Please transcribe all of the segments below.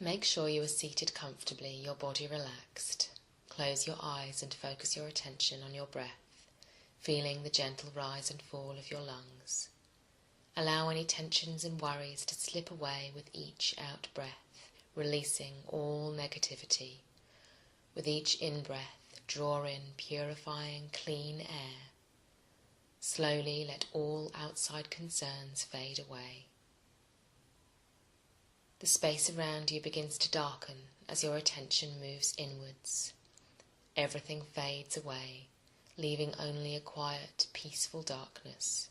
Make sure you are seated comfortably, your body relaxed. Close your eyes and focus your attention on your breath, feeling the gentle rise and fall of your lungs. Allow any tensions and worries to slip away with each out-breath, releasing all negativity. With each in-breath, draw in purifying, clean air. Slowly let all outside concerns fade away. The space around you begins to darken as your attention moves inwards. Everything fades away, leaving only a quiet, peaceful darkness.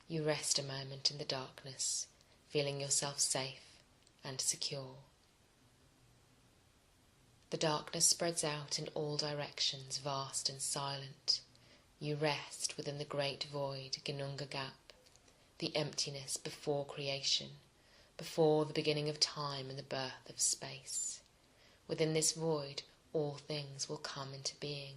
You rest a moment in the darkness, feeling yourself safe and secure. The darkness spreads out in all directions, vast and silent. You rest within the great void, Ginunga Gap, the emptiness before creation, before the beginning of time and the birth of space. Within this void, all things will come into being.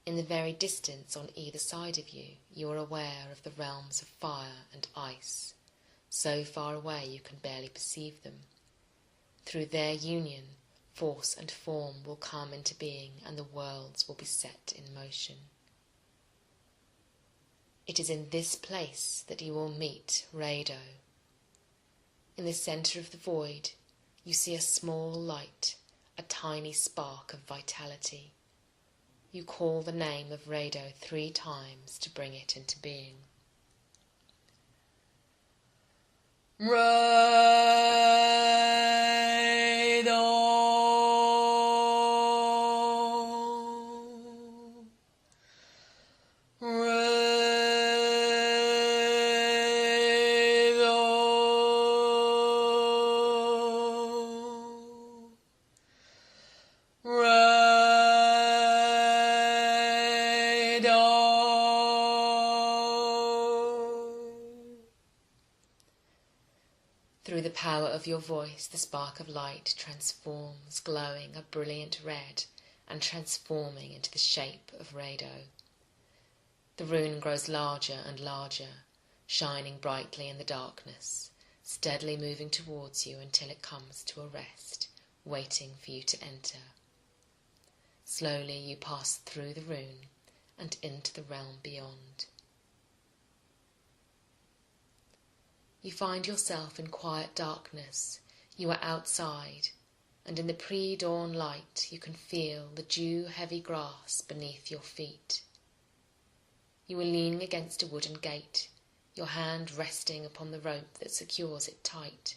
In the very distance on either side of you, you are aware of the realms of fire and ice, so far away you can barely perceive them. Through their union, force and form will come into being and the worlds will be set in motion. It is in this place that you will meet Raidho. In the centre of the void, you see a small light, a tiny spark of vitality. You call the name of Raidho 3 times to bring it into being. Through the power of your voice, the spark of light transforms, glowing a brilliant red and transforming into the shape of Raidho. The rune grows larger and larger, shining brightly in the darkness, steadily moving towards you until it comes to a rest, waiting for you to enter. Slowly you pass through the rune and into the realm beyond. You find yourself in quiet darkness. You are outside, and in the pre-dawn light you can feel the dew-heavy grass beneath your feet. You are leaning against a wooden gate, your hand resting upon the rope that secures it tight.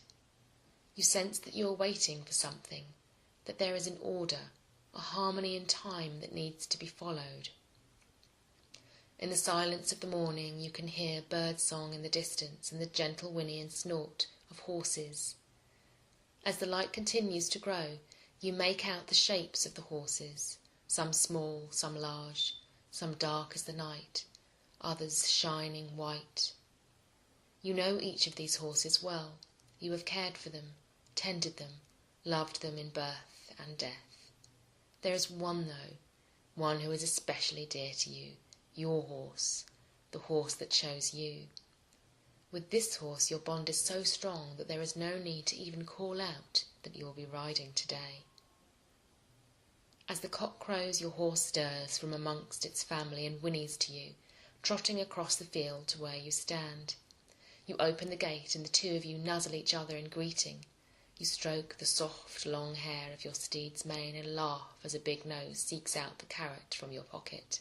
You sense that you are waiting for something, that there is an order, a harmony in time that needs to be followed. In the silence of the morning you can hear birdsong in the distance and the gentle whinny and snort of horses. As the light continues to grow, you make out the shapes of the horses, some small, some large, some dark as the night, others shining white. You know each of these horses well. You have cared for them, tended them, loved them in birth and death. There is one, though, one who is especially dear to you, your horse, the horse that chose you. With this horse your bond is so strong that there is no need to even call out that you will be riding today. As the cock crows, your horse stirs from amongst its family and whinnies to you, trotting across the field to where you stand. You open the gate and the two of you nuzzle each other in greeting. You stroke the soft, long hair of your steed's mane and laugh as a big nose seeks out the carrot from your pocket.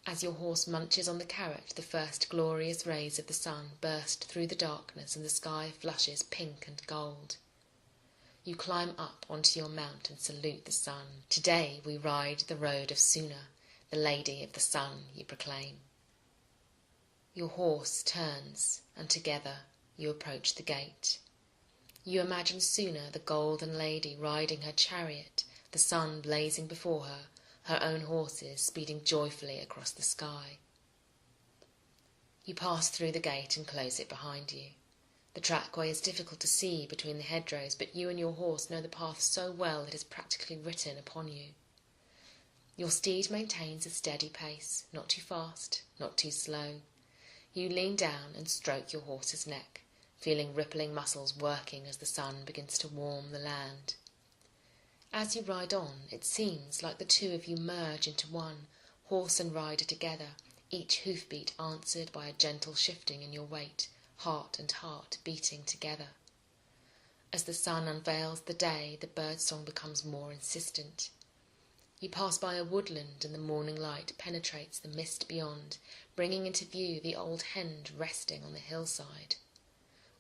As your horse munches on the carrot, the first glorious rays of the sun burst through the darkness and the sky flushes pink and gold. You climb up onto your mount and salute the sun. Today we ride the road of Suna, the lady of the sun, you proclaim. Your horse turns, and together you approach the gate. You imagine Suna, the golden lady, riding her chariot, the sun blazing before her, her own horses speeding joyfully across the sky. You pass through the gate and close it behind you. The trackway is difficult to see between the hedgerows, but you and your horse know the path so well it is practically written upon you. Your steed maintains a steady pace, not too fast, not too slow. You lean down and stroke your horse's neck, feeling rippling muscles working as the sun begins to warm the land. As you ride on, it seems like the two of you merge into one, horse and rider together, each hoofbeat answered by a gentle shifting in your weight, heart and heart beating together. As the sun unveils the day, the birdsong becomes more insistent. You pass by a woodland and the morning light penetrates the mist beyond, bringing into view the old hen resting on the hillside.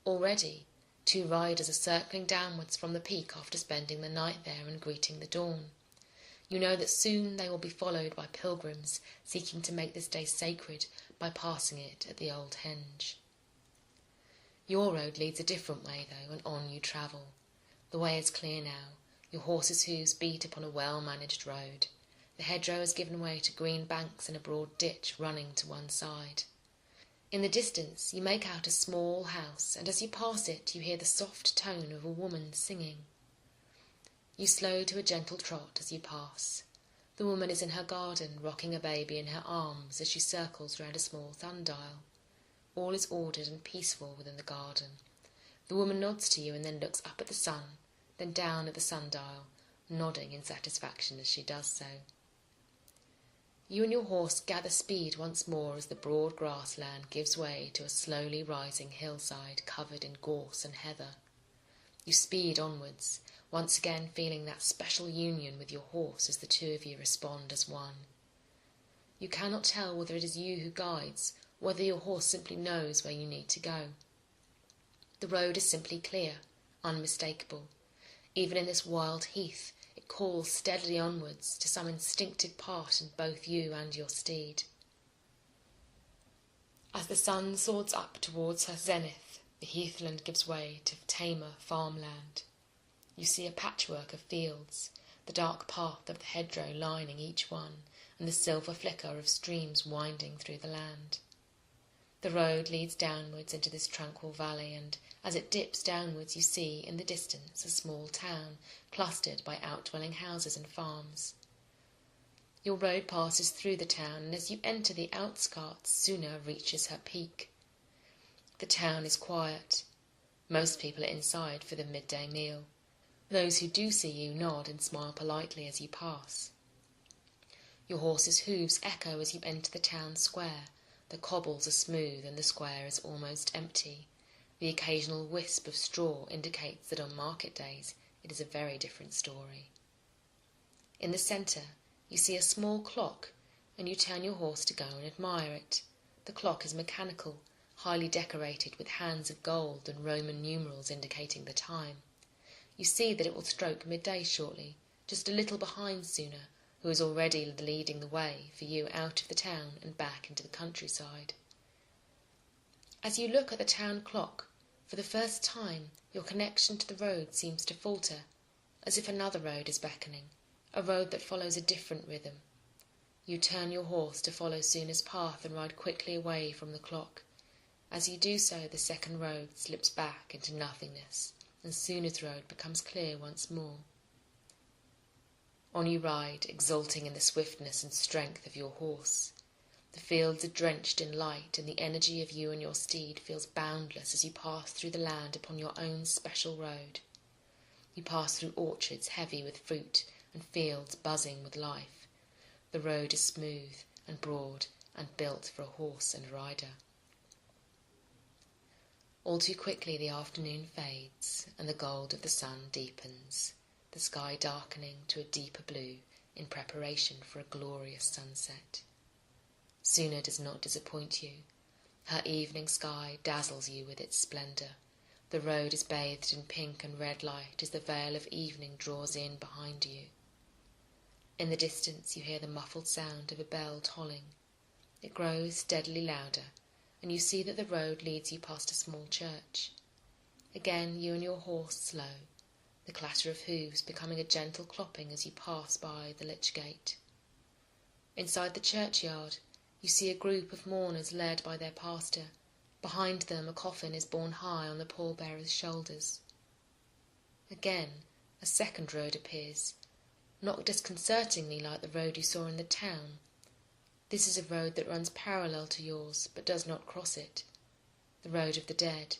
Already, 2 riders are circling downwards from the peak after spending the night there and greeting the dawn. You know that soon they will be followed by pilgrims seeking to make this day sacred by passing it at the old henge. Your road leads a different way, though, and on you travel. The way is clear now. Your horse's hooves beat upon a well-managed road. The hedgerow has given way to green banks and a broad ditch running to one side. In the distance you make out a small house, and as you pass it you hear the soft tone of a woman singing. You slow to a gentle trot as you pass. The woman is in her garden, rocking a baby in her arms as she circles round a small sundial. All is ordered and peaceful within the garden. The woman nods to you and then looks up at the sun, then down at the sundial, nodding in satisfaction as she does so. You and your horse gather speed once more as the broad grassland gives way to a slowly rising hillside covered in gorse and heather. You speed onwards, once again feeling that special union with your horse as the two of you respond as one. You cannot tell whether it is you who guides, or whether your horse simply knows where you need to go. The road is simply clear, unmistakable. Even in this wild heath, it calls steadily onwards to some instinctive part in both you and your steed. As the sun soars up towards her zenith, the heathland gives way to tamer farmland. You see a patchwork of fields, the dark path of the hedgerow lining each one, and the silver flicker of streams winding through the land. The road leads downwards into this tranquil valley, and as it dips downwards you see in the distance a small town clustered by outdwelling houses and farms. Your road passes through the town, and as you enter the outskirts, Suna reaches her peak. The town is quiet. Most people are inside for the midday meal. Those who do see you nod and smile politely as you pass. Your horse's hooves echo as you enter the town square. The cobbles are smooth and the square is almost empty. The occasional wisp of straw indicates that on market days it is a very different story. In the centre you see a small clock, and you turn your horse to go and admire it. The clock is mechanical, highly decorated with hands of gold and Roman numerals indicating the time. You see that it will stroke midday shortly, just a little behind Suna, who is already leading the way for you out of the town and back into the countryside. As you look at the town clock, for the first time your connection to the road seems to falter, as if another road is beckoning, a road that follows a different rhythm. You turn your horse to follow Suna's path and ride quickly away from the clock. As you do so, the second road slips back into nothingness, and Suna's road becomes clear once more. On you ride, exulting in the swiftness and strength of your horse. The fields are drenched in light, and the energy of you and your steed feels boundless as you pass through the land upon your own special road. You pass through orchards heavy with fruit and fields buzzing with life. The road is smooth and broad and built for a horse and rider. All too quickly the afternoon fades, and the gold of the sun deepens, the sky darkening to a deeper blue in preparation for a glorious sunset. Suna does not disappoint you. Her evening sky dazzles you with its splendour. The road is bathed in pink and red light as the veil of evening draws in behind you. In the distance you hear the muffled sound of a bell tolling. It grows steadily louder, and you see that the road leads you past a small church. Again you and your horse slow, the clatter of hooves becoming a gentle clopping as you pass by the lich gate. Inside the churchyard you see a group of mourners led by their pastor. Behind them a coffin is borne high on the pallbearer's shoulders. Again a second road appears, not disconcertingly like the road you saw in the town. This is a road that runs parallel to yours, but does not cross it. The road of the dead.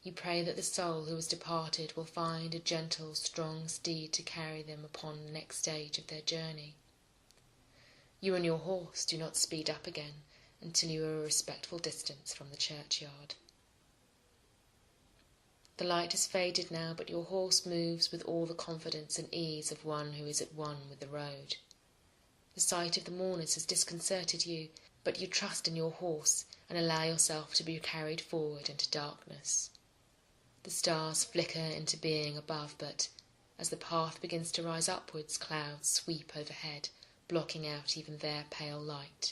You pray that the soul who has departed will find a gentle, strong steed to carry them upon the next stage of their journey. You and your horse do not speed up again until you are a respectful distance from the churchyard. The light has faded now, but your horse moves with all the confidence and ease of one who is at one with the road. The sight of the mourners has disconcerted you, but you trust in your horse and allow yourself to be carried forward into darkness. The stars flicker into being above, but as the path begins to rise upwards, clouds sweep overhead, blocking out even their pale light.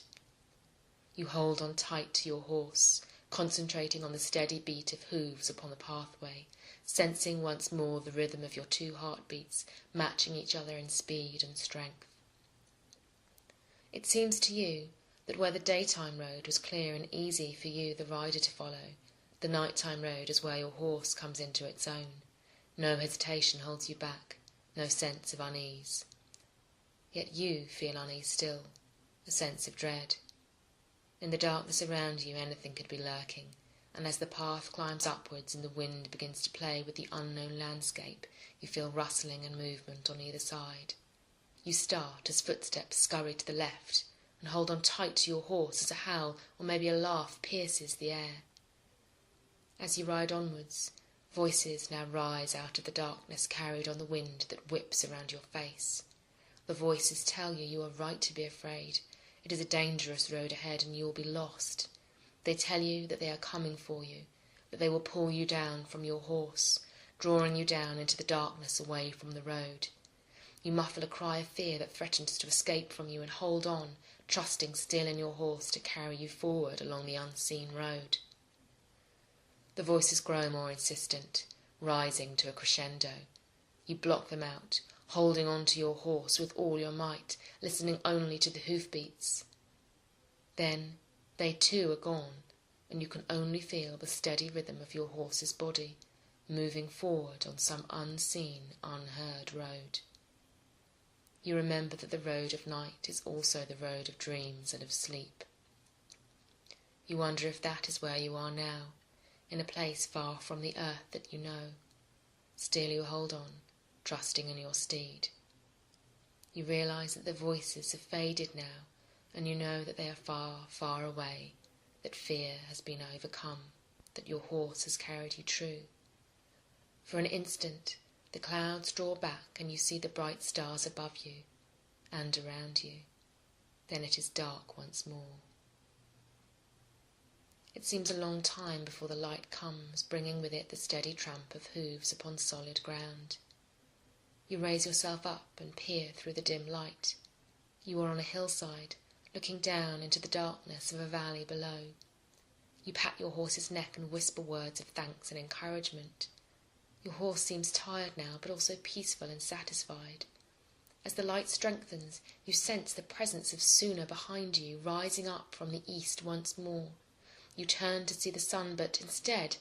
You hold on tight to your horse, concentrating on the steady beat of hooves upon the pathway, sensing once more the rhythm of your two heartbeats matching each other in speed and strength. It seems to you that where the daytime road was clear and easy for you, the rider, to follow, the nighttime road is where your horse comes into its own. No hesitation holds you back, no sense of unease. Yet you feel unease still, a sense of dread. In the darkness around you anything could be lurking, and as the path climbs upwards and the wind begins to play with the unknown landscape, you feel rustling and movement on either side. You start as footsteps scurry to the left, and hold on tight to your horse as a howl or maybe a laugh pierces the air. As you ride onwards, voices now rise out of the darkness carried on the wind that whips around your face. The voices tell you are right to be afraid. It is a dangerous road ahead and you will be lost. They tell you that they are coming for you, that they will pull you down from your horse, drawing you down into the darkness away from the road. You muffle a cry of fear that threatens to escape from you and hold on, trusting still in your horse to carry you forward along the unseen road. The voices grow more insistent, rising to a crescendo. You block them out, holding on to your horse with all your might, listening only to the hoofbeats. Then they too are gone, and you can only feel the steady rhythm of your horse's body, moving forward on some unseen, unheard road. You remember that the road of night is also the road of dreams and of sleep. You wonder if that is where you are now, in a place far from the earth that you know. Still you hold on, trusting in your steed. You realise that the voices have faded now, and you know that they are far, far away, that fear has been overcome, that your horse has carried you true. For an instant, the clouds draw back and you see the bright stars above you and around you. Then it is dark once more. It seems a long time before the light comes, bringing with it the steady tramp of hooves upon solid ground. You raise yourself up and peer through the dim light. You are on a hillside, looking down into the darkness of a valley below. You pat your horse's neck and whisper words of thanks and encouragement. Your horse seems tired now, but also peaceful and satisfied. As the light strengthens, you sense the presence of Suna behind you, rising up from the east once more. You turn to see the sun, but instead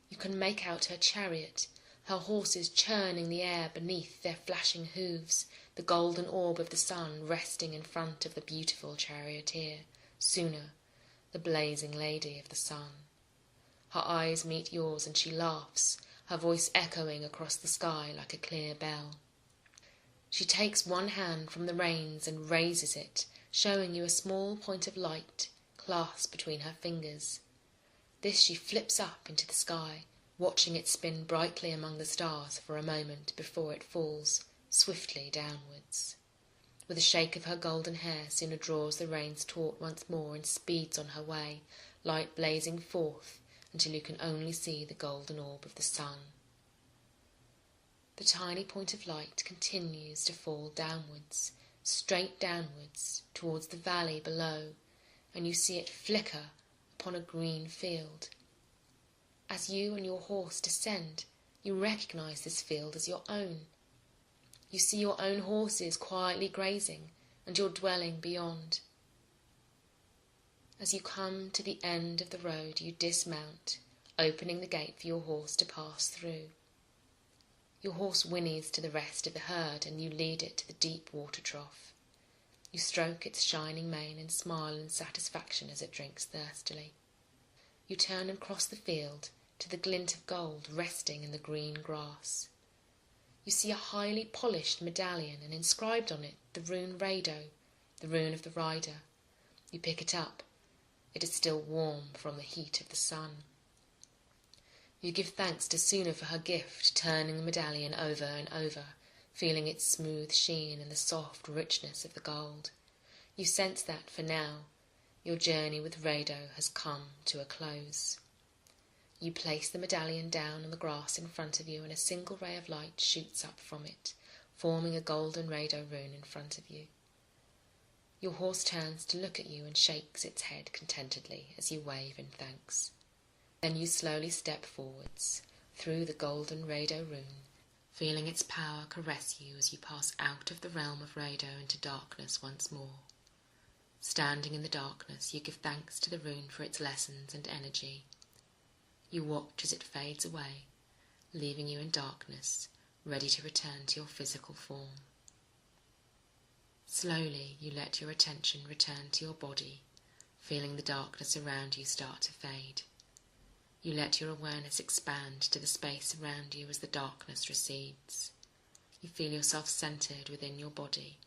you can make out her chariot, her horses churning the air beneath their flashing hooves, the golden orb of the sun resting in front of the beautiful charioteer, Suna, the blazing lady of the sun. Her eyes meet yours and she laughs, her voice echoing across the sky like a clear bell. She takes one hand from the reins and raises it, showing you a small point of light clasped between her fingers. This she flips up into the sky, watching it spin brightly among the stars for a moment before it falls swiftly downwards. With a shake of her golden hair, Suna draws the reins taut once more and speeds on her way, light blazing forth until you can only see the golden orb of the sun. The tiny point of light continues to fall downwards, straight downwards, towards the valley below, and you see it flicker upon a green field. As you and your horse descend, you recognise this field as your own. You see your own horses quietly grazing, and your dwelling beyond. As you come to the end of the road, you dismount, opening the gate for your horse to pass through. Your horse whinnies to the rest of the herd, and you lead it to the deep water trough. You stroke its shining mane and smile in satisfaction as it drinks thirstily. You turn and cross the field, to the glint of gold resting in the green grass. You see a highly polished medallion and inscribed on it the rune Raidho, the rune of the rider. You pick it up. It is still warm from the heat of the sun. You give thanks to Suna for her gift, turning the medallion over and over, feeling its smooth sheen and the soft richness of the gold. You sense that, for now, your journey with Raidho has come to a close. You place the medallion down on the grass in front of you, and a single ray of light shoots up from it, forming a golden Raidho rune in front of you. Your horse turns to look at you and shakes its head contentedly as you wave in thanks. Then you slowly step forwards, through the golden Raidho rune, feeling its power caress you as you pass out of the realm of Raidho into darkness once more. Standing in the darkness, you give thanks to the rune for its lessons and energy. You watch as it fades away, leaving you in darkness, ready to return to your physical form. Slowly, you let your attention return to your body, feeling the darkness around you start to fade. You let your awareness expand to the space around you as the darkness recedes. You feel yourself centered within your body,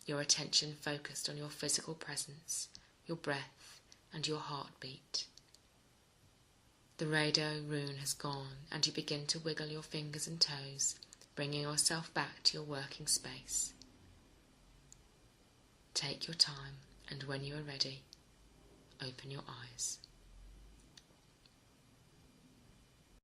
your attention focused on your physical presence, your breath, and your heartbeat. The Raidho rune has gone, and you begin to wiggle your fingers and toes, bringing yourself back to your working space. Take your time, and when you are ready, open your eyes.